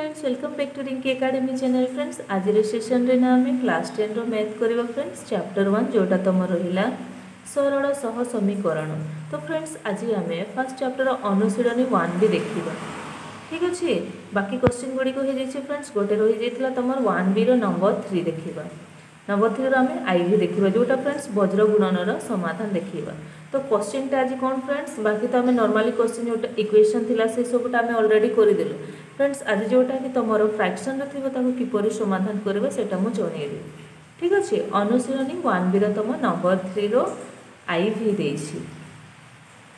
Friends, welcome back to Rinki academy channel. Friends आज session रे ना आम क्लास 10 रो मैथ करवा फ्रेंड्स चैप्टर 1 जोटा तुम रहा सरल सह समीकरण। तो फ्रेंड्स आज आम फर्स्ट चैप्टर अनुशीलनी 1 भी देखा। ठीक अच्छे, बाकी क्वेश्चन गुड़िक हो जाए फ्रेंड्स। गोटे रही जाता तुम 1B नंबर 3 देखा। नंबर 3 आम IV देखा जोटा फ्रेंड्स वज्र गुणन समाधान देखा। तो क्वेश्चन टा आज कौन फ्रेंड्स, बाकी तो आम नॉर्मली क्वेश्चन जो इक्वेशन थिला से सबटा आम ऑलरेडी करदेलु फ्रेंड्स। आज जोटा कि तुम फ्रैक्शन थी किपर समाधान करवा सेटा मु जनइबी। ठीक अच्छे, अनुशीलनी 1B तुम नंबर 3 IV देछि।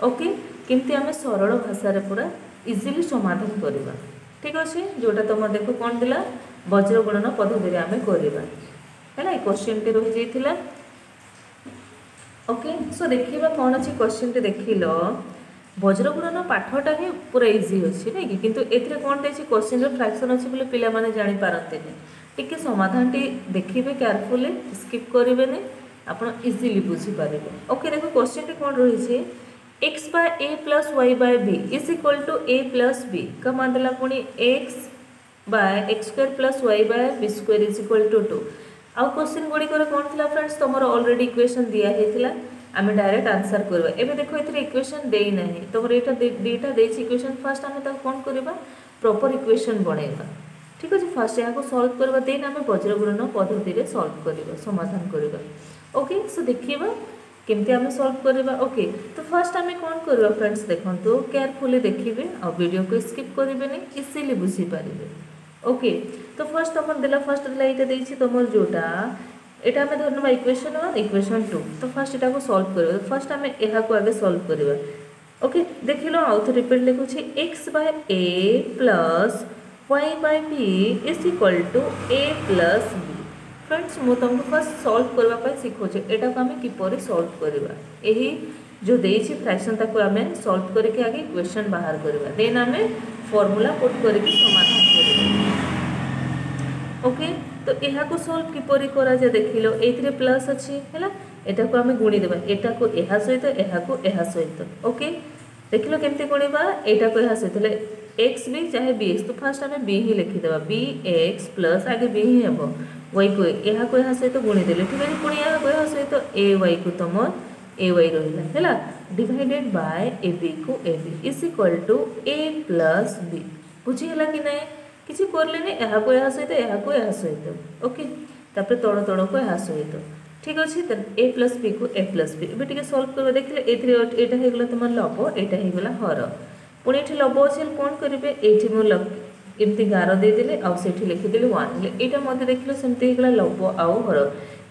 ओके, केमती आम सरल भाषा पूरा इजिली समाधान करवा। ठीक अच्छे, जोटा तुम देखो कौन दिला वज्र गुणन पद्धति आम करवा है। क्वेश्चन टी रही जाता। ओके, सो देखिए कौन अच्छी क्वेश्चन टी देख लो। वज्र गुणन पाठटा ही पूरा इजी अच्छी नहीं कि, किंतु एथिरे कौन देखिए क्वेश्चन फ्रैक्शन अच्छी बोले पिला माने जानि पारंते नहीं। टिके समाधान टी देखिए केयरफुली, स्किप करेंगे, आप इजिली बुझीपारे। ओके, देखो क्वेश्चन टी कौन रही x by a plus Y by B is equal to a plus b का मान देला पुणी x by x square plus Y by B square is equal to 2। आउ क्वेश्चन गुड़िक कौन थी फ्रेंड्स, तुम ऑलरेडी इक्वेशन दिखाई आम डायरेक्ट आंसर करवा। एबे देखो ये इक्वेशन दे ना तुम दुईटा इक्वेशन फर्स्ट आम कौन करवा प्रॉपर इक्वेशन बनइबा। ठीक अच्छे, फर्स्ट यहाँ सॉल्व करवा देन आम वज्र गुणन पद्धति सॉल्व करवा समाधान करवा। ओके, सो देखिए केमती आम सॉल्व करवा। ओके, तो फर्स्ट आम कौन करवा फ्रेंड्स, देखो केयरफुली देखिए आ वीडियो को स्किप करेंगे, इजिली बुझीपारे। ओके, तो फर्स्ट तुम देला फर्स्ट देला ये तुम जोटा यहाँ आम धरना इक्वेशन 1 इक्वेशन 2। तो फर्स्ट यहाँ सॉल्व कर फर्स्ट आम यहाँ आगे सॉल्व करवा। ओके, देख लो आउ थे रिपीट लिखुच्छे x by a plus Y by B is equal to a plus B. Friends मु तुमको फर्स्ट सॉल्व करने शिखोचे यहाँ को आम किपर सॉल्व करवा। यही जो देछि फ्रैक्शन ताको आम सॉल्व करके आगे इक्वेशन बाहर करवा, देन आम फॉर्मूला पुट करके समाधान करवा। ओके, तो यहाँ को सॉल्व किपरि करा जाए देख लो, ये प्लस अच्छी है, यहाँ को आम गुणीदेवा यहाँ को यह सहित यहाँ को यह सहित। ओके, देख लो केमती गुणवा यहाँ को यह सहित एक्स बी चाहे बी एक्स। तो फास्ट आम बी ही लिखिदेवा बी एक्स प्लस आगे बी ही हम वाई को यहाँ सहित गुणीदेले। ठीक है, पुणी यहाँ को यह सहित ए वाई को तुम ए वाई रहा है डिवाइडेड बाय ए बी को A B is equal to A plus B. बुझीगला कि नहीं, किसी करले यहाँ को यहाँ सहित यहाँ को यहाँ सहित। ओके, तापर तड़ तड़ को यहाँ सहित। ठीक अच्छे, ए प्लस बी को ए प्लस बी ए सॉल्व कर देखिए यहाँ होगा तुम लब यहाँ होगा हर। पुणी ये लब अच्छे कौन करेंगे ये एमती गार देदेले आउे लिखिदेले 1 यहाँ देख लो सेमती होगा लब आउ हर।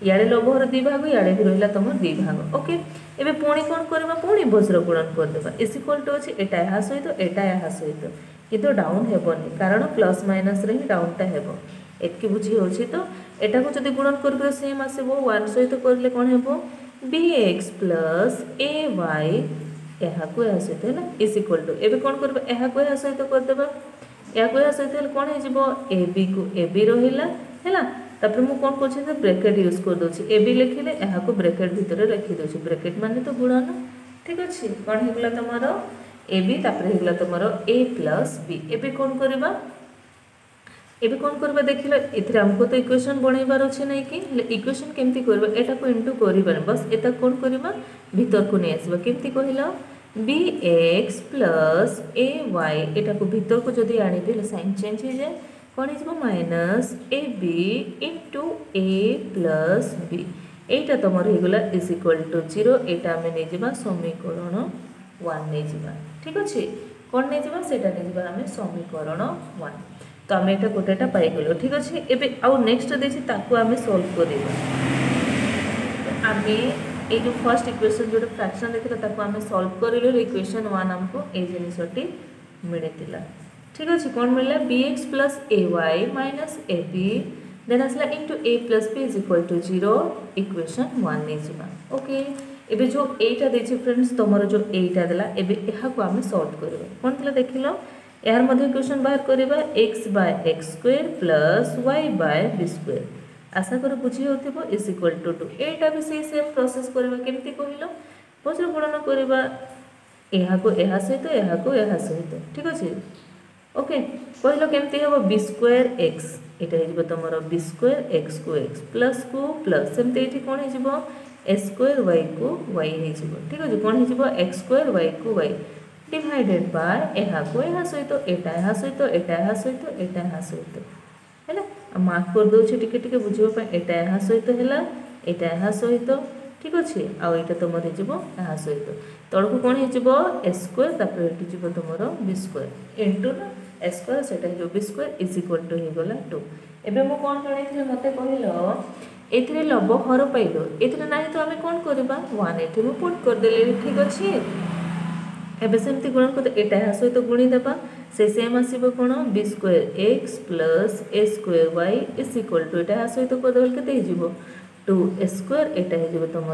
इे लब हर दी भाग इे भी रहा तुम दी भाग। ओके, एबे पुणी कौन करवा पुणी वज्र गुणन करदेवा इज इक्वल टू अच्छे यहाँ यहाँ सहित यहाँ सहित, किंतु डाउन हेबनी कारण प्लस माइनस रे ही डाउनटा हेबो। एतकी बुझी होछि। तो एटा को जदि गुणन करबो सेम आसीबो 1 सहित करले कोन हेबो bx प्लस ay यहाँ को यहाँ सहित है इज इक्वल टू एबे कोन करबो यहाँ को यहाँ सहित कर देबा। यहाँ को यहाँ सहित कोन हे जिवो ab को ab रहिला हैला। तापर मु कोन करछि ब्रैकेट यूज कर दोछि ab लिखिले यहाँ को ब्रैकेट भीतर रखि दोछि। ब्रैकेट माने तो गुणन। ठीक अछि, कोन हेगला तमरो ए बी तापर हेगला तुमरो ए प्लस बी। एबे कौन करबा एबे कौन करबा देख लो इथरे हमको तो इक्वेशन बनइबार अछि नै कि इक्वेशन केमती करबा एटा को इनटू करबा बस एटा कौन करबा भीतर को नै आसीबा। केमती कहिला bx प्लस ay एटा को भीतर को जदी आनी देले साइन चेंज हो जाए कौन हिजबो minus ab into a plus b। एटा तमर हेगला इज इक्वल टू 0। एटा हमें नै जिबा समीकरण 1 नहीं जावा। ठीक अच्छे, कौन नहीं जावा सेटा नहीं जावा हमें समीकरण 1। तो आम यहाँ गोटेटा पाइगल। ठीक अच्छे, एबे आउ नेक्स्ट देछि ताकू आम सॉल्व करबा। तो आम ये जो फर्स्ट इक्वेशन जो फ्रैक्शन देखिला ताकू आम सॉल्व करले इक्वेशन 1 हमको ए जिनिसटी मिलतिला। ठीक अच्छे, कौन मिलला bx plus ay minus ab then आसला into a plus b is equal to 0 equation 1 नहीं जावा। ओके, एबे जो एटा देछि फ्रेंड्स तुमरो जो एटा देला एबे यहाँ को आम सॉल्व करबा। कौन थला देख लो यार मध्य इक्वेशन बाहर करबा x by x square plus y by B square. आशा कर बुझी होथिबो इज इक्वल टू 2। एटा भी सेम प्रोसेस करबा केमती कहिलो वज्र गुणन करबा यहाँ को यहाँ सहित यहाँ को यहाँ सहित। ठीक अछि, ओके कहल केमती हम बी स्क्वायर एक्स यहाँ हो तुम बी स्क्वायर एक्स को एक्स प्लस को प्लस सेमती ये कौन हो ए स्क्वायर वाई को वाई हो ठीक अच्छे कौन हो एक्स स्क्वायर वाई को वाई डिवाइडेड बाय यहाँ को यहाँ सहित यहाँ सहित यहाँ सहित यहाँ सहित है मार्क कर दूसरे टिके बुझापी यहाँ यहाँ सहित है यहाँ यहाँ सहित ठीक अच्छे आउ यहाँ तुम यहाँ सहित तौक कौन हो ए स्क्वायर तापर ये तुम बी स्क्वायर इंटू ना ए स्क्वायर से b square is equal to हो गला 2 एबे मु कौन जानी मत कहल ये लब हर पाइल ये ना तो आम कौन करवा 1 ये पुट करदे ठीक अच्छे एबे सेमती गुण कर यहाँ सहित गुणीदेवा से सेम आसो कौन b square x plus A square y is equal to यहाँ सहित करदे के 2 ए स्क्वायर यहाँ हो तुम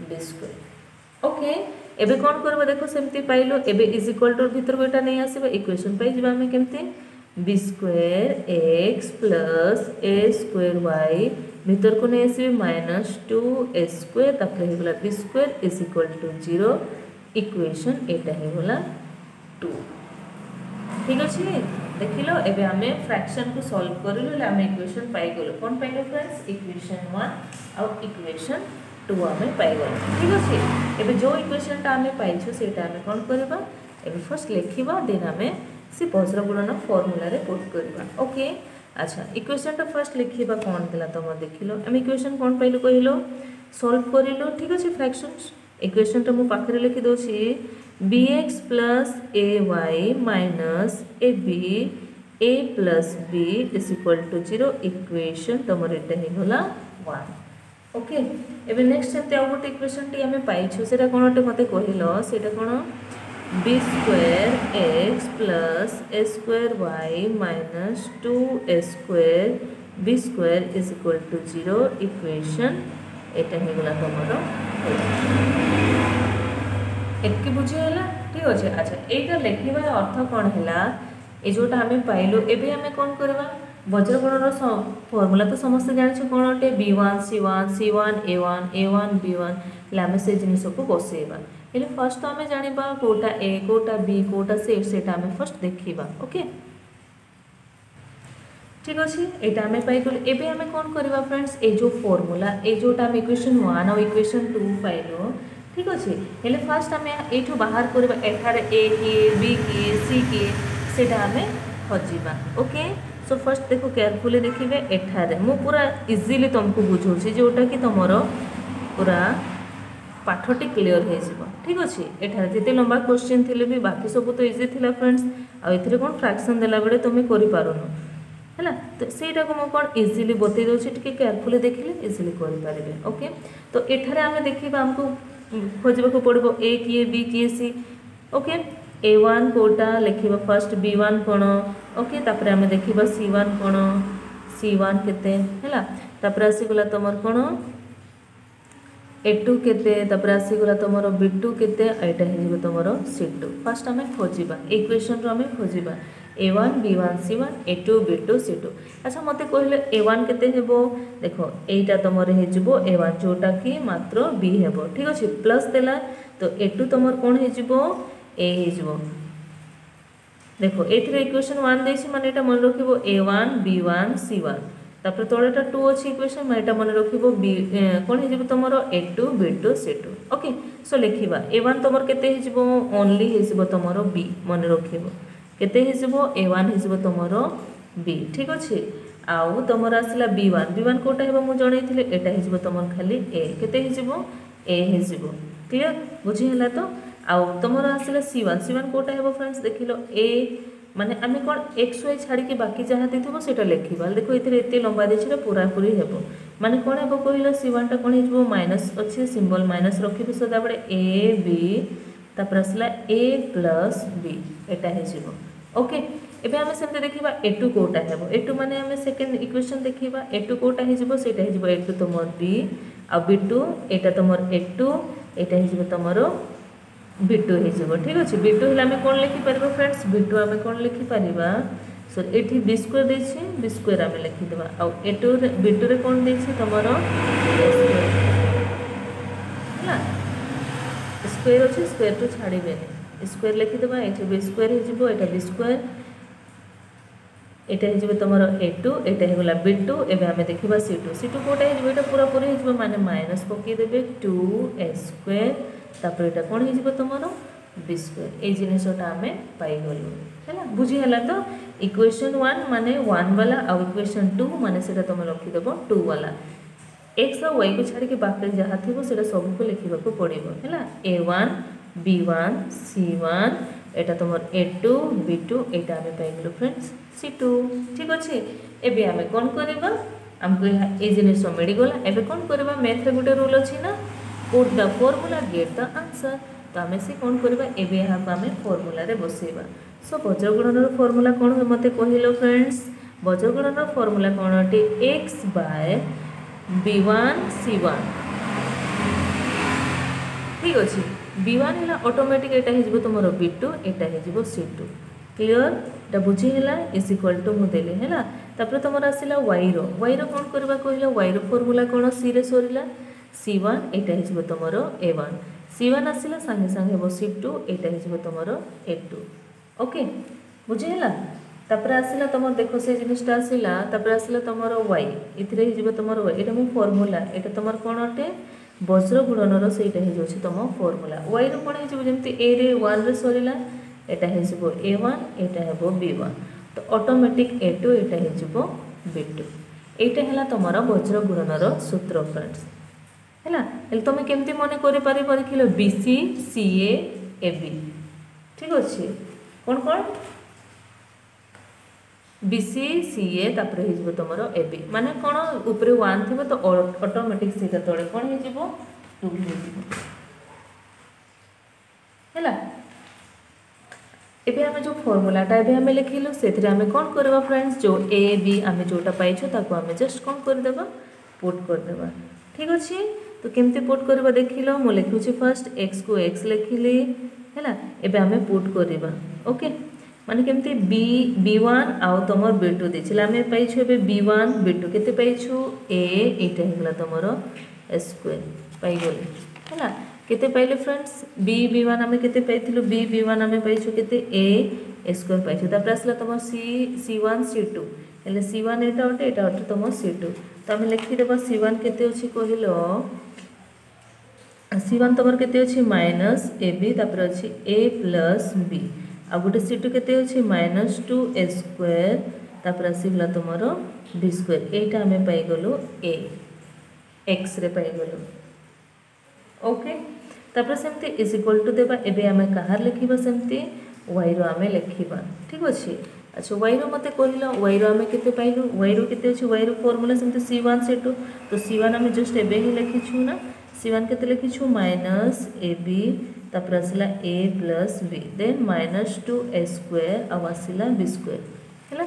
बी स्क्वायर ओके एबे कौन करबा देखो सेमती पाइलो एबे इज इक्वल टू भीतर को एटा नहीं आसीबा इक्वेशन पाई जिबा हमें केमती बी स्क्वायर एक्स प्लस ए स्क्वायर वाई भीतर को नहीं आसीबे माइनस 2 ए स्क्वायर तापर हो गला b square is equal to 0 equation एटा हो गला 2 ठीक अच्छे देख लो एबे आमे फ्रैक्शन को सॉल्व करलु आमे इक्वेशन पाई गलो कौन पाइलो फ्रेंड्स इक्वेशन 1 और इक्वेशन 2 आमे पाई गलो ठीक अच्छे एबे जो इक्वेशन टा आमे पाइछु सेटा आमे कौन करबा एबे फर्स्ट लिखिबा देन आमे सी वज्र गुणन फार्मूला रे पुट करबा ओके अच्छा इक्वेशन टा फर्स्ट लिखिबा कौन देला तुम देखिलो आमे इक्वेशन कौन पाइलो कहिलो सॉल्व करिलो ठीक अच्छे फ्रैक्शंस इक्वेशन टा मु पाखरे लिखि दोछि bx plus a y minus a B A plus b is equal to 0 equation तुम एटा हो गला 1 ओके एबे नेक्स्ट सेमते आ गोटे इक्वेशन टी हमें पाइछु सेटा कोन ओटे मते कहिलो सेटा कोन B square x plus A square Y minus 2 A square B square is equal to 0 equation एटा हो गला तुमरो एतके बुझीगला ठीक अच्छे अच्छा यहाँ लिखार अर्थ कौन है ये जोटा आम पाइलु एबे आम कौन करवा वज्रगुणर फर्मूला तो समस्त जानी कौन अटे b1 c1 c1 a1 b1 आम से जिन को बसैबा हेल्ले फर्स्ट तो आम जाना कोटा ए कोटा बी कोटा से आम फर्स्ट देखा ओके ठीक अच्छे यहाँ आम पाइगल एबे आम कौन करवा फ्रेंड्स ये जो फर्मूला ये जोटा आम इक्वेशन 1 और इक्वेशन 2 पाइलु ठीक अच्छे हेल्ले फास्ट आम यू बाहर करवा एठार ए किए बी किए सी किए से आम खोजा ओके सो फर्स्ट देखो केयरफुली देखिए एठार मु पूरा इजिली तुमको बुझाऊँ जोटा कि तुम पूरा पाठटी क्लीयर हो ठीक अच्छे एठार जिते लंबा क्वेश्चन थे भी बाकी सब तो इजी थी फ्रेंड्स आउ कौन फ्रैक्शन देला बेले तुम्हें करूँ है तो सहीटा को मुझे कौन इजिली बतई दूसरी टी केयरफुली देखिले इजिली करें ओके तो एठार आम देखा आमको खोजा पड़ो ए किए बी किए सी ओके a1 कोटा लिखा फर्स्ट b1 कौन ओके तापर आम देखा c1 कौन c1 केते है तापर आसीगला तुम कौन a2 केते तापर आसीगला तुम b2 केते एटा हो तुम c2 फास्ट आम खोजा इक्वेशन रो आम खोजा a1 b1 c1 a2 b2 c2 अच्छा मत कहले a1 केते हेबो देखो एटा तुम हो a1 जोटा कि मात्र b हेबो ठीक अच्छे प्लस देला तो a2 तुम कौन हो a हो देखो ये इक्वेशन 1 देसी माने एटा मन रखिबो a1 b1 c1 तापर तळेटा 2 अछि इक्वेशन माने एटा मन रखिबो b कौन हो तुम a2 b2 c2 okay so लिखिबा a1 तुम केते हो ओनली हो तुम b मन रखिबो केते हिसबो a1 हिसबो तुमरो b ठीक अच्छे आउ तुमर आसला b1 कोटा हेबो मु जणैथिले एटा हिसबो तुमर खाली a केते हिसबो a हिसबो क्लियर बुझी हला तो आउ तुमर आसला c1 कोटा हेबो फ्रेंड्स देखिलो a माने आमे कोन x y छाड़ी के बाकी जहाँ देथिबो सेटा लिखिबा देखो इथिरे एते लंबा देछिरा पूरा पूरी हेबो माने कोन हेबो कहिलो c1 टा कोन हिसबो माइनस अछि सिंबल माइनस रखिबो सदा बडे a b तापर आसला a plus b Etah हिसबो okay एबे आमे सेमते देखिबा a2 कोटा हेबो a2 माने आमे सेकंड इक्वेशन देखिबा a2 कोटा हिजबो सेटा हिजबो a2 तमर b आ b2 एटा तमर a2 एटा हिजबो तमरो b2 हिजबो ठीक अछि b2 हला आमे कोन लिखि परबो फ्रेंड्स b2 आमे कोन लिखि परिबा सो एठी b स्क्वायर देछि b स्क्वायर आमे लिखि देबा आ a2 रे b2 रे कोन देछि तमरो हला स्क्वायर अछि स्क्वायर तो छाड़ीबे स्क्वायर लिखिदेबा ये बी स्क्वायर हो एटा बी स्क्वायर एटा हे तुम A2 एटा हो गला B2 एबे हमें देखिबा C2 कोटा हे एटा पूरा पूरी हे माने माइनस पकई देबे 2a² तापर एटा कोन हे तुमरो b² ए जिनिसटा हमें पाई गलु हैला बुझी हला तो इक्वेशन 1 माने 1 वाला और इक्वेशन 2 माने सेटा तुम रखि देबो 2 वाला x और y को छाड़ी के बाकी जहाँ थी सेटा सब को लिखा को पड़ो है A1 B1 C1 एटा तुम A2 B2 एटा आम पाइलु फ्रेंड्स C2 ठीक अच्छे एबे आम कौन करवा आमको ये जिनिस मिलगला एबे कौन करवा मैथ रे गोटे रूल अच्छी ना put the formula get the answer तो आम से कौन करवा एबे यहाँ को आम फॉर्मूला रे बसेबा सो वज्रगुणन फॉर्मूला कौन है मते कहलो फ्रेंड्स वज्रगुणन फॉर्मूला कौन अटे x बाय B1 C1 ठीक अच्छे B1 है ऑटोमेटिक एटा हे तुम B2 एटा हे C2 क्लियर एटा बुझी है इज इक्वल टू मुदेले है तापर तुम आसला y रो कौन करवा कहलो y रो फॉर्मूला कौन c रे सरीला C1 एटा हे तुम A1 C1 आसला संगे संगे हे C2 एटा हे तुम A2 ओके बुझी है तापर आसला तुम देखो से जिनिसटा आसला तापर आसला तुम y इथिरे हे तुम y एटा मो फॉर्मूला एटा तुम कौन अटे वज्र गुणनर सेटा हे जाउछि तुम फॉर्मूला y रो कोन हे जेमति a रे 1 रे सरीला एटा हे A1 एटा हे B1 तो ऑटोमेटिक A2 एटा हे B2 एटा हैला तुमरा वज्र गुणनर सूत्र फ्रेंड्स हैला तुम केमती मन करि पारिबो BC CA AB ठीक अच्छे कौन कौन BC CA तापर हे तुम AB माने कौन ऊपर 1 थी तो ऑटोमेटिक सीधा तले कौन हे 2 हैला एबे हमें जो फॉर्मूलाटा एबे हमें लिखिलु सेथरे हमें कौन करबा फ्रेंड्स जो A B हमें जोटा पाइछु ताको हमें जस्ट कौन कर देबा पुट कर देबा ठीक अछि तो केमते पुट करबा देखिलो मो लिखुछि फर्स्ट x को x लिखिली हैला एबे हमें पुट करबा ओके माने केमते B1 आउ तमर B2 देछिला हमें पाइछु एबे B1 B2 केते पाइछु A एटा हेगला तमरो स्क्वायर पाइ गेल हैला केते पाइले फ्रेंड्स B1 हमें केते पाइथिलु B1 हमें पाइछु केते A स्क्वायर पाइछु तापर आसला तमर C1 C2 हेले C1 एटा अटे तमर C2 तो हमें लिखि देबा C1 केते अछि कहिलो C1 तमर केते अछि माइनस AB तापर अछि A प्लस B आ गोटे C2 केते अछि माइनस 2A स्क्वायर तापर आसीगला तमरो B स्क्वायर एटा हमें पाइ गलो A x रे पाइ गलो ओके तापर सेमते इज इक्वल टू देबा एबे हमें कहार लिखिबा सेमते y रो हमें लिखिबा ठीक अछि अच्छा y रो मते कहलिलो y रो हमें केते पाइलु y रो केते अछि y रो फार्मूला सेमते C1 C2 तो C1 हमें जस्ट एबे ही लिखिछु ना C1 केते लिखिछु माइनस AB तापर आसला A plus B then minus 2A square आ आसला B स्क्वायर हैला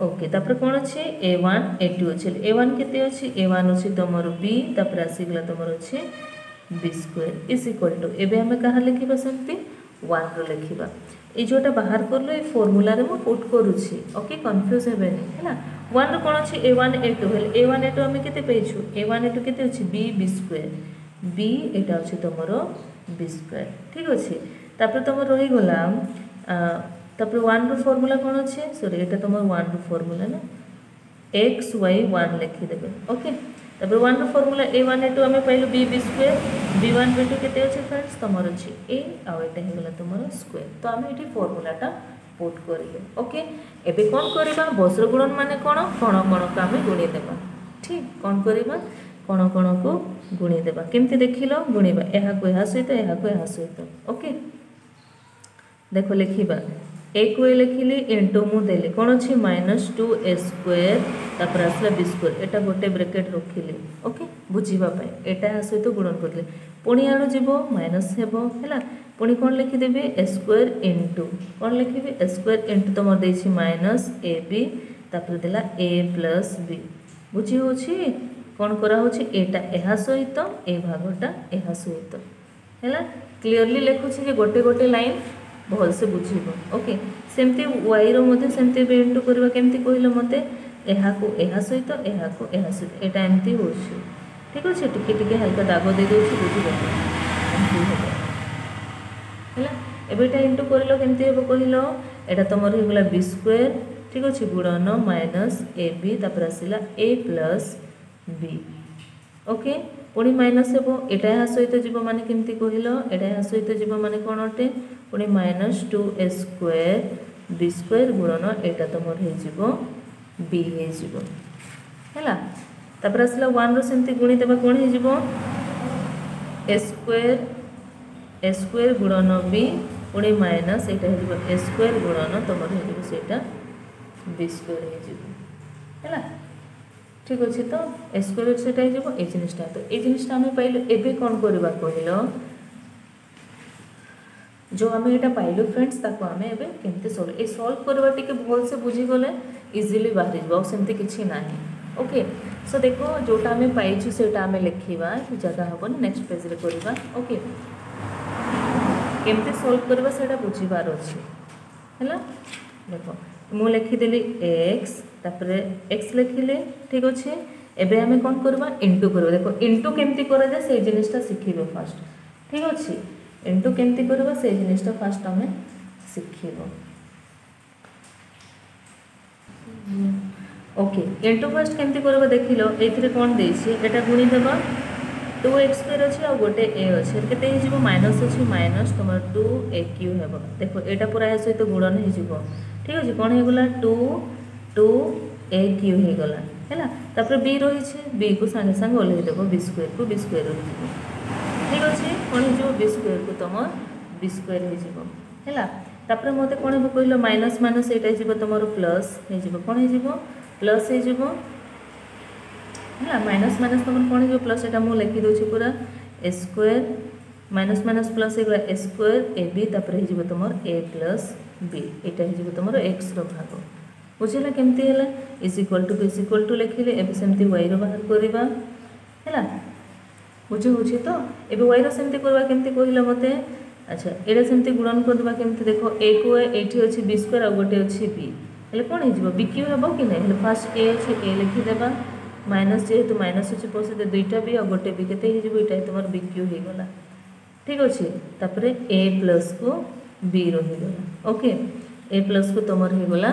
ओके तापर कोन अछि A1 A2 अछि A1 केते अछि A1 अछि तमरो B तापर आसीगला तमरो अछि B square is equal to एबे हमें कहा लिखिबा सेमते 1 रो लिखिबा ए जोटा बाहर करलो ए फार्मूला रे म पुट करूछि ओके कंफ्यूज हेबे नै हैला 1 रो कोन अछि A1 A2 hello A1 A2 हमें केते पेइछु A1 A2 केते अछि B स्क्वायर B एटा अछि तमरो B स्क्वायर ठीक अछि तापर तमर रहि गला तापर 1 रो फार्मूला कोन अछि सॉरी एटा तमर 1 रो फार्मूला ना x y 1 लिखि देबे ओके तापर 1 रो फार्मूला A1 A2 हमें pilo B square B1 B2 केते अछि फ्रेंड्स तमर अछि A आ एटा हे गला तमरो स्क्वायर तो हमें एठी फार्मूलाटा पुट करिले ओके एबे कोन करबा वज्र गुणन माने कोन कोन को हमें गुणी देबा ठीक कोन करबा कोन को गुणी देबा केमते देखिलो गुणीबा एहा को एहा सहित ओके देखो लिखिबा a को लिखिली इनटू मु देली कोन अछि माइनस 2A स्क्वायर तापर आसला B स्क्वायर एटा गोटे ब्रैकेट रखिली ओके बुझीबा पय एटा सहित गुणन करले पुणी आरो जीवो माइनस हेबो हैला पुणी कोन लिखि देबे a स्क्वायर इनटू कोन लिखिबे a स्क्वायर इनटू तमर देछि माइनस AB तापर देला A प्लस B बुझी होछि कोन करा होछि एटा एहा सहित ए भागटा एहा सहित हैला क्लियरली लिखुछि जे गोटे गोटे लाइन भल से बुझीबो ओके सेमते y रो मध्ये सेमते बे इनटू करबा केमती कहिलो मते एहा को एहा सहित एटा एमती होछि ठीक अछि टिके टिके हल्का दाग दे दोछि बुझी गयो हैला एटा इंटू कर केमती हे कहल एटा तुम होगा बी स्क्वायर ठीक अच्छे गुणन माइनस ए बी तापर आसला ए प्लस बी ओके पुणी माइनस हे एटा यहाँ सहित जीव माने केमती कहल एटा यहाँ सहित जीव माने कौन अटे पुणी minus 2a square B square गुणन एटा तुम हो बी है तापर आसला 1 रो सेमती गुणी देबा कौन हो ए स्क्वायर गुणन बी पुणी माइनस एटा हो ए स्क्वायर गुणन तुम हो बी स्क्वायर है ठीक अच्छे तो ए स्क्वायर सेटा हो ये जिनटा तो ये जिनटा आम पाइल एबे कौन करवा कहल जो आम यहाँ पाइलु फ्रेंड्स ताको आम एबे केमती सॉल्व ए सॉल्व करवा टिके भल से बुझीगले इजिली बाहरी जाव सेमती किछि नाही ओके सो देखो जोटा आम पाइछु सेटा आम लिखिबा जगह हबन नेक्स्ट पेज रे करबा ओके केमती सॉल्व करबा सेटा बुझीबार अछि हैला देखो मु लिखिदेली एक्स तापर एक्स लिखिले ठीक अच्छे एबे आम कौन करबा इंटू करबा देखो इंटू केमती करा जाए से जिनिसटा शिखिबे फास्ट ठीक अच्छे इंटू केमती करबा से जिनिसटा फास्ट आम शिखिबो ओके इंटू फास्ट केमती करबा देखिलो एथिरे कोन देछि एटा गुणी देबा 2x स्क्वायर अछि आ गोटे a अछि केते हे जिवो माइनस अछि माइनस तमर 2aq हेबो देखो एटा पूरा ए सहित गुणन हे जिवो ठीक अछि कोन हे गला 2aq हे गला हैला तापर b रही छै b को संगे संगे ओले देबो b स्क्वायर को b स्क्वायर रही जिवो ठीक अछि कोन हे जिवो b स्क्वायर को तमर b स्क्वायर हे जिवो हैला तापर मते कोन हे कहलो माइनस माइनस एटा जिवो तमर प्लस हे जिवो कोन हे जिवो प्लस हे जिवो है माइनस माइनस तुम कौन हो प्लस एटा मुझे लिखी दूसरी पूरा ए स्क्वायर माइनस माइनस प्लस हो ए स्क्वायर ए बी तापर हो तुम ए प्लस बी एटा हो तुम एक्स भाग बुझेगा केमती है इज इक्वल टू लिखिले एबे सेमती वाई रो बाहर करबा हैला बुझे होछि तो एबे वाई रो सेमती करबा केमती कहिला मते अच्छा एटा सेमती गुणन करबा केमती देखो ए को एठी अछि बी स्क्वायर आ गोटे अछि बी हेले कोन हे जिवो बी क्यू हेबो कि नै हेले फर्स्ट ए अछि ए लिखि देबा माइनस जेहेतु माइनस अच्छे पशे दुईटा भी आ गोटे भी केते ये तुम बी क्यू हो गला ठीक अच्छे तापर ए प्लस को बी रहीगला ओके ए प्लस को तुम हो गला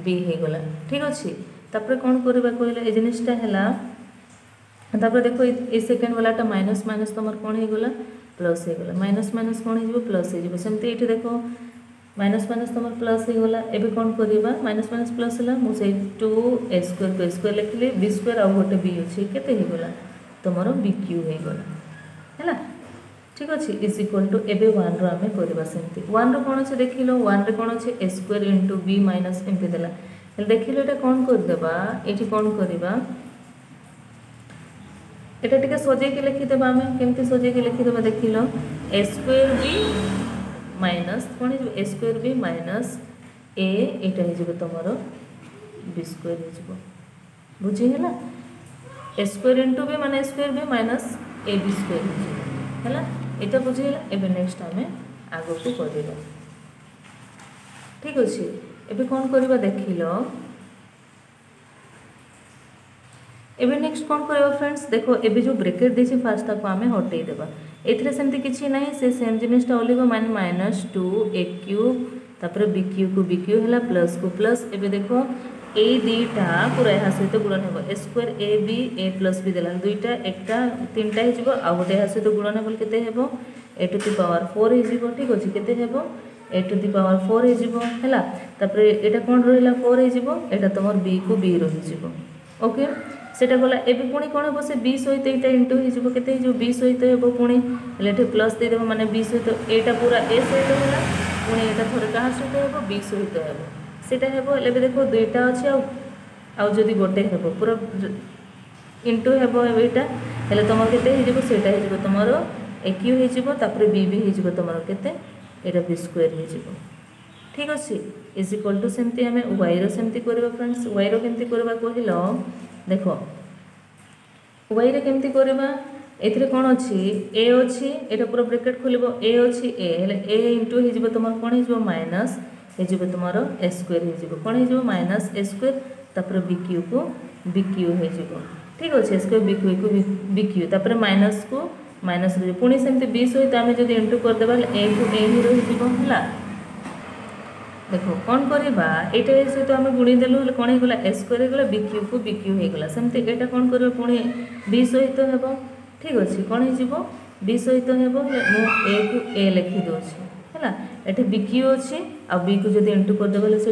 बी हो गला ठीक अच्छे तापर कौन करवा कहला ए जिनिसटा है तापर देखो ए सेकेंड वालाटा माइनस माइनस तुम कौन हो गला प्लस हो गला माइनस माइनस कौन हो प्लस हो सेमती ये देखो माइनस माइनस तुम प्लस हो गला एबे कौन करबा माइनस माइनस प्लस है मुझे 2a स्क्वायर को स्क्वायर लिखिले b स्क्वायर आ गोटे b अच्छे केते हो गला तुमर बी क्यू हो गला है ठीक अच्छे इज इक्वल टू एबे 1 रो आमे करबा सेमती 1 रो कौन अच्छे देखिलो 1 रे कौन अच्छे a square into b minus MP देला हेले देखिलो एटा कौन कर देबा एठी कौन करबा एटा टिके सजे के लिखि देबा आमे केमती सजे के लिखि देबा देखिलो a स्क्वायर b माइनस कौन है a square b minus a एटा हो तुम बी स्क्वायर हो बुझीगला ए स्क्वायर इंटू बी माने square b minus a b square है यहाँ बुझीगला एबे नेक्स्ट आम आग को करवा ठीक अच्छे एबे कौन करवा देखिल एबे नेक्स्ट कौन करवा फ्रेंड्स देखो एबे जो ब्रेकेट देछि फास्ट ताको आमे हटै देबा एथरे सेमती किछि नाही से सेम जिनिसटा ओलिबो माने माइनस 2a क्यूब तापर b क्यूब को b क्यूब हैला प्लस को प्लस एबे देखो ए दुईटा पूरा यहाँ सहित गुणन हेबो A square A B A plus B देला दुईटा एकटा तीनटा हे जिवो आ गोटे यहाँ सहित गुणन हेबो केते हेबो ए टू द पावर 4 हे जिवो ठीक अछि केते हेबो ए टू द पावर 4 हे जिवो हैला तापर एटा कोन रहिला 4 हे जिवो एटा तमर b को b रहि जिवो ओके सेटा गला एबे पुणी कोन हेबो से b सहित एटा इंटू हे जिवो केते हे जिवो b सहित हेबो पुणी ले एटा प्लस दे देबो माने b सहित एटा पूरा a सहित होला पुणी एटा थोर कहा सहित हेबो b सहित हेबो सेटा हेबो लेबे देखो दुईटा अछि आ जदी गोटे हेबो पूरा इंटू हेबो एटा हेले तमर केते हे जिवो सेटा हे जिवो तमर a क्यू हे जिवो तापर b भी हे जिवो तमर केते एटा b स्क्वायर हे जिवो ठीक अछि इज इक्वल टू सेमती हमें y रो सेमती करबा फ्रेंड्स y रो केमती करबा कहिलो देखो y रे केमती करबा एथरे कोन अछि a अछि एटा पूरा ब्रैकेट खोलिबो a अछि a हेले a इंटू हे जिवो तमर कोन हे जिवो माइनस हे जिवो तमर a स्क्वायर हे जिवो कोन हे जिवो माइनस a स्क्वायर तापर b क्यू को b क्यू हे जिवो ठीक अछि स्क्वायर b क्यू को b क्यू तापर माइनस को माइनस रही पुणी सेमती बी सहित आम जब इंटू करदे ए को ए ही रही है। देखो कौन करवा ये सहित आम गुणीदेलु कौन होगा ए स्क्वायर होगा बी क्यू को बी क्यू होगा सेमती यहाँ कौन कर पुणी बी सहित हे ठीक अच्छे कौन हो बी सहित हे ए को ए लिखिदे है ये बी क्यू अच्छे आ बी को जब इंटू करदे से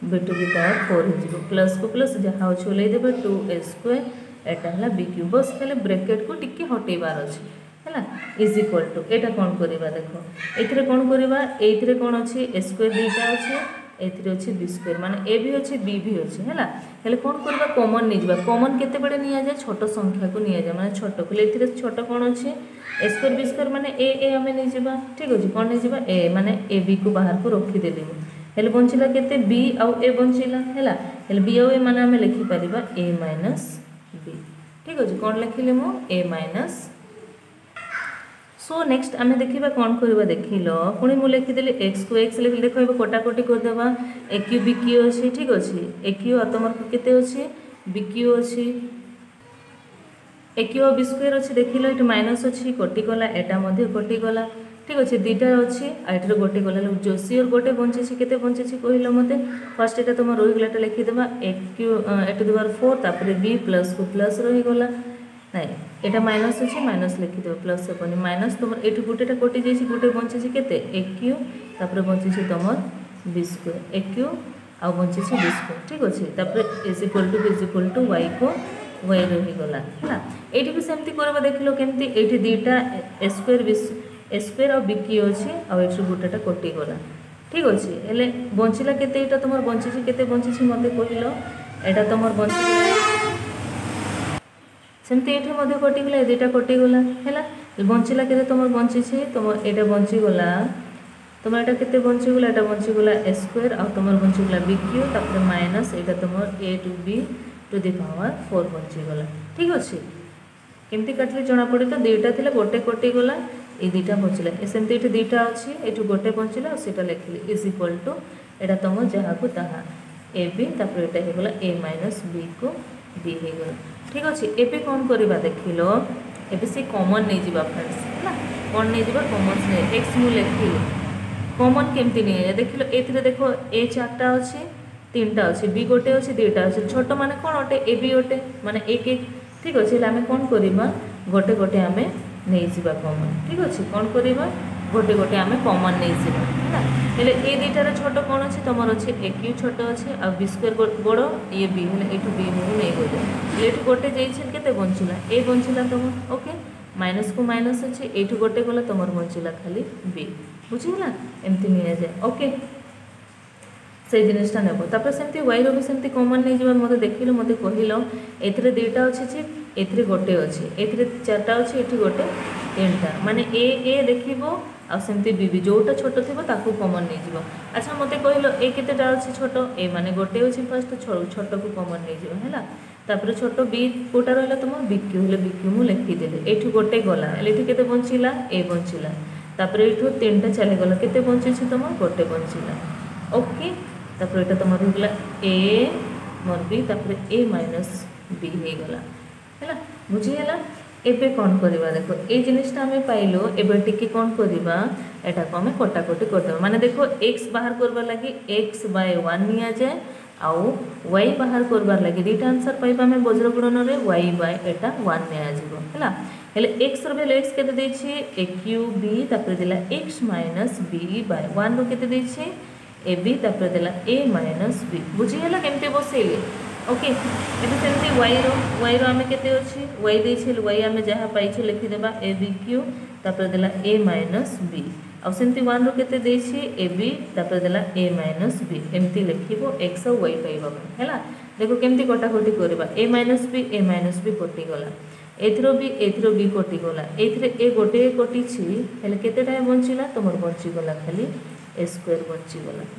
बी टू बी पावर 4 हो प्लस को प्लस जहाँ अच्छे ओल्लैदेवे 2a स्क्वायर एटा बी क्यू बस खाली ब्रैकेट को टिके हटेबार अच्छे है इज इक्वल टू यहाँ कौन करवा देख ये कौन करवा ये कौन अच्छे ए स्क्वायर दुईटा अच्छे एथि अच्छे बी स्क्वायर माने ए भी अच्छे बी भी अच्छे है हेल्ले कौन करवा कॉमन नहीं जावा कॉमन केते बड़े नि जाए छोट संख्या को नि जाए माने छोट को एथि छोट कौन अच्छे ए स्क्वायर बी स्क्वायर माने ए आम नहीं जावा ठीक अच्छे कौन नहीं जावा ए माने ए बी को बाहर को रखीदेली हेल्ले बंचिला केते बी आउ ए बंचिला है हेल्ले बी आउ ए माने आम लिखिपर ए माइनस बी ठीक अच्छे कौन लिखिले मो ए माइनस सो नेक्स्ट आम देखा कौन करवा देख लो पुणी मुझे लिखिदेली एक्स को एक्स लिखिले देख कटाकटी करदे ए क्यू बी क्यू अच्छे ठीक अच्छे ए क्यू आ तुम केते अच्छे बी क्यू अच्छे ए क्यू बी स्क्वायर अच्छे देख लो ये माइनस अच्छी कटिगला यहाँ कटिगला ठीक अच्छे दुईटा अच्छी आईटर गोटे गला जो सीओर गोटे बंची केते बंची कहल मत फर्स्ट यहाँ तुम रहीगला लिखिदेवा A Q A to the power 4 तापर बी प्लस को प्लस रहीगला नाई यहाँ माइनस अच्छे माइनस लिखिदेव प्लस हेनी माइनस तुम ये गोटेटा कटि जाइए गोटे बंची केते ए क्यू तापर बंची तुम बी स्क्वायर ए क्यू आ बंची बी स्क्वायर ठीक अच्छे तापर इज इक्वल टू वाई को वाई रहीगला है ये भी सेमती करवा देख लो केमती ये दुईटा ए स्क्वायर आ बी क्यू अच्छे आठ गोटेटा कटिगला ठीक अच्छे हेल्ले बंचला केते यहाँ तुम बंची केते बंची मत कहल यहाँ तुम बंची सेमती ये कटिगला दुईटा कटिगला है बंचला के तुम बंची तुम यहाँ बंचीगला तुम यहाँ के बंचीगला यहाँ बंचीगला ए स्क्वायर आ तुम बंचीगला बी क्यू तापर माइनस यहाँ तुम A two B to the power 4 बंचीगला ठीक अच्छे केमती काटिले जना पड़े तो दुईटा थी गोटे कटिगला ये दुईटा बंचला सेमती ये दुईटा अच्छी ये गोटे बंचला से लिखिली इज इक्वल टू यहाँ तुम जहाँ को ताहा ए बी तापर यहाँ होगा ए माइनस बी को बी होगला ठीक अच्छे एबे कौन करवा देख लो एबे से कॉमन नहीं जावा फ्रेंड्स है कौन नहीं जावा कॉमन नहीं एक्स मु लिखी कॉमन केमती नहीं है देख लो ए देखो ए 4टा अच्छे 3टा अच्छे बी गोटे अच्छे 2टा अच्छे छोट माने कौन अटे ए बी अटे माने एक एक ठीक अच्छे आम कौन करवा गोटे गोटे आम नहीं जावा कॉमन ठीक अच्छे कौन करवा गोटे गोटे आम कॉमन नहीं जावा है ये दुईटार छोट कौन अच्छे तुम अच्छे ए क्यू छोट अच्छे आ बी स्क्वायर बड़ ये बी है ये बी मुझे नहीं गले ये गोटे जाते बंचला ए बंचला तुम ओके माइनस को माइनस अच्छे ये गोटे गला तुम बंचला खाली बी बुझीगला एमती नि जाए ओके से जिनटा नेब तापर सेमती वाई रो भी सेमती कॉमन नहीं जावा मत देख लो मत कहल ए दुईटा अच्छे ए गोटे अच्छे ए 4टा अच्छे ये गोटे 3टा माने ए देखो आमती बी जोटा छोट थी कॉमन नहीं जाव अच्छा मत कहल ए केतेटा अच्छे छोट ए माने गोटे अच्छे फर्स्ट छोट को कॉमन नहीं जाव है तापर छोट बी कोटा रहा तुम बी क्यू हेल्ले बी क्यू मुझे लिखिदेली ये गोटे गला ये बंचला ए बंचला तापर ये 3टा चलीगला केते बंची तुम गोटे बंचला ओके तापर यहाँ तुम रहीगला ए मोर बी तापर ए माइनस बी होगला है बुझीगला एबे कौन करवा देखो ये जिनटा आम पाइल एबे टिके कौन करवा यहाँ को आम कटाकटी करदे माने देखो एक्स बाहर करवा लगी एक्स बाय 1 नि जाए आउ वाई बाहर करवार लगे दुईटा आंसर पाइबा आम वज्र गुणन रे वाई बाय एटा 1 निया हेल्ले एक्स रैल्यू एक्स केते देछि ए क्यू बी तापर देला एक्स माइनस बी बाय 1 रो केते देछि ए बी तापर देला ए माइनस बी बुझीगला केमते बसैले ओके ये सेमती वाई रो आम केते अछि वाई देछि वाई आम जहाँ पाइछे लिखिदेबा ए बी क्यू तापर देला ए माइनस बी आ सेमती 1 रो केते देछि ए बी तापर देला ए माइनस बी एमती लिखिबो एक्स और वाई पाइबा हैला देखो केमती कटाकटी करबा ए माइनस बी कटि गला एथरो बी कटि गला एथरे ए गोटे कटि छि हेले केतेटा बंचिला तमर बंची गला खाली ए स्क्वायर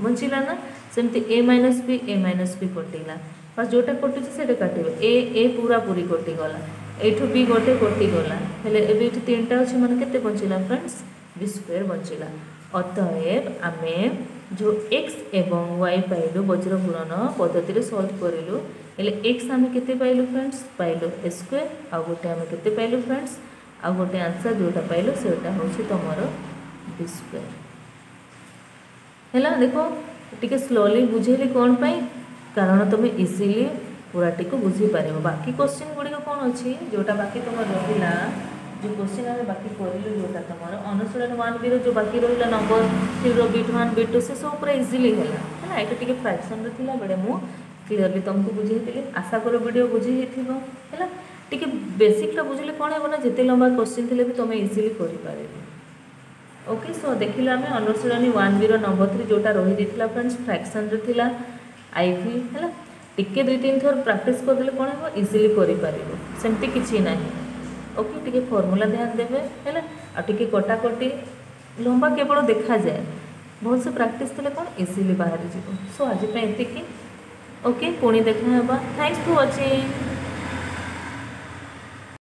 बंचिला ना सेमती ए माइनस बी कटिला फर्स्ट जोटा कटुचे से काटे ए पूरा पूरी कटिगला एठू बी गोटे कटिगला हेले एबे 3टा अछि माने केते बंचिला फ्रेंड्स बी स्क्वायर बंचिला अतएव आमे जो एक्स एवं वाई पाइलु वज्र गुणन पद्धति सॉल्व करिलु हेले एक्स आमे केते पाइलु फ्रेंड्स पाइलु ए स्क्वायर आ गोटे आमे केते पाइलु फ्रेंड्स आ गोटे आंसर जोटा पाइल सेटा हूँ तुमर बी स्क्वायर है। देख टिके स्लोली बुझेली कौन पाई कारण तुम इजिली पूराटी को बुझीपार। बाकी क्वेश्चन गुड़िक कौन अच्छी जोटा बाकी तुम रहा जो क्वेश्चन आम बाकी करूँ जोटा तुम अनुशीलन 1B जो बाकी रहा नंबर 3 बिट 1 बिट 2 से सब पूरा इजिली है ये टी फ्रैक्शन थी बेले मुझे क्लीयरली तुमको बुझे आशा कर वीडियो बुझे है टी बेसिकटा बुझे कौन है ना जिते लंबा क्वेश्चन थे भी तुम इजिली कर। ओके सो देखिला आम अनुशीलनी 1B नंबर 3 जोटा रही था फ्रेंड्स फ्रैक्शन था IV है टिके 2-3 थर प्रैक्टिस करदे कौन है इजिली करमती किसी ना। ओके टिके फॉर्मूला ध्यान देवे है आगे कटाकटी लंबा केवल देखा जाए बहुत से प्रैक्टिस थे कौन इजिली बाहरी जीव। सो आज एतिकी ओके पुणी देखा थैंक्स फॉर वाचिंग।